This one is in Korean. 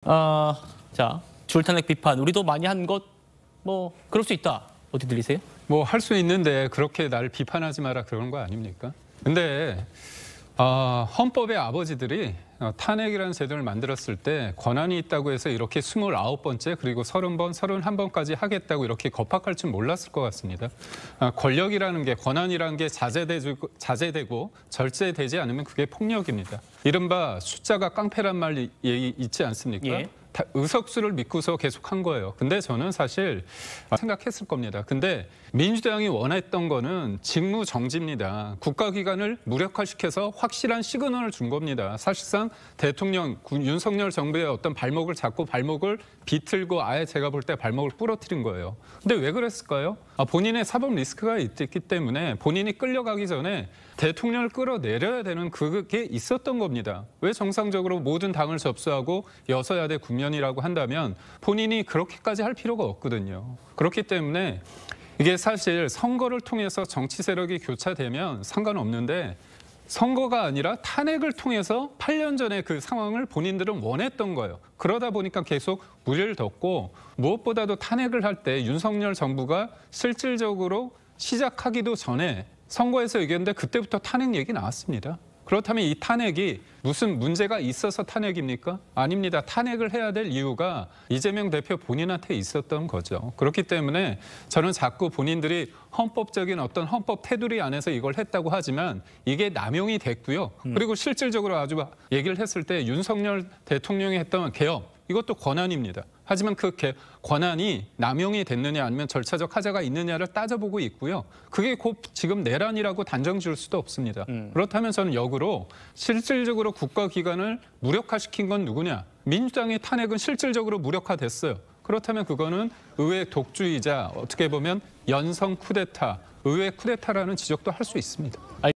자, 줄탄핵 비판 우리도 많이 한 것 뭐 그럴 수 있다. 어떻게 들리세요? 뭐 할 수 있는데 그렇게 날 비판하지 마라 그런 거 아닙니까? 근데 헌법의 아버지들이 탄핵이라는 제도를 만들었을 때 권한이 있다고 해서 이렇게 29번째 그리고 30번, 31번까지 하겠다고 이렇게 겁박할 줄 몰랐을 것 같습니다. 권력이라는 게 권한이라는 게 자제되고 절제되지 않으면 그게 폭력입니다. 이른바 숫자가 깡패란 말이 있지 않습니까? 예. 다 의석수를 믿고서 계속 한 거예요. 근데 저는 사실 생각했을 겁니다. 근데 민주당이 원했던 거는 직무 정지입니다. 국가기관을 무력화시켜서 확실한 시그널을 준 겁니다. 사실상 대통령, 윤석열 정부의 어떤 발목을 잡고 발목을 비틀고 아예 제가 볼 때 발목을 부러뜨린 거예요. 근데 왜 그랬을까요? 본인의 사법 리스크가 있기 때문에 본인이 끌려가기 전에 대통령을 끌어내려야 되는 그게 있었던 겁니다. 왜 정상적으로 모든 당을 접수하고 여서야대 국면이라고 한다면 본인이 그렇게까지 할 필요가 없거든요. 그렇기 때문에 이게 사실 선거를 통해서 정치 세력이 교차되면 상관없는데 선거가 아니라 탄핵을 통해서 8년 전에 그 상황을 본인들은 원했던 거예요. 그러다 보니까 계속 무리를 뒀고 무엇보다도 탄핵을 할 때 윤석열 정부가 실질적으로 시작하기도 전에 선거에서 얘기했는데 그때부터 탄핵 얘기 나왔습니다. 그렇다면 이 탄핵이 무슨 문제가 있어서 탄핵입니까? 아닙니다. 탄핵을 해야 될 이유가 이재명 대표 본인한테 있었던 거죠. 그렇기 때문에 저는 자꾸 본인들이 헌법적인 어떤 헌법 테두리 안에서 이걸 했다고 하지만 이게 남용이 됐고요. 그리고 실질적으로 아주 얘기를 했을 때 윤석열 대통령이 했던 개혁, 이것도 권한입니다. 하지만 그 권한이 남용이 됐느냐 아니면 절차적 하자가 있느냐를 따져보고 있고요. 그게 곧 지금 내란이라고 단정 지을 수도 없습니다. 그렇다면 저는 역으로 실질적으로 국가기관을 무력화시킨 건 누구냐? 민주당의 탄핵은 실질적으로 무력화됐어요. 그렇다면 그거는 의회 독주이자 어떻게 보면 연성 쿠데타, 의회 쿠데타라는 지적도 할 수 있습니다.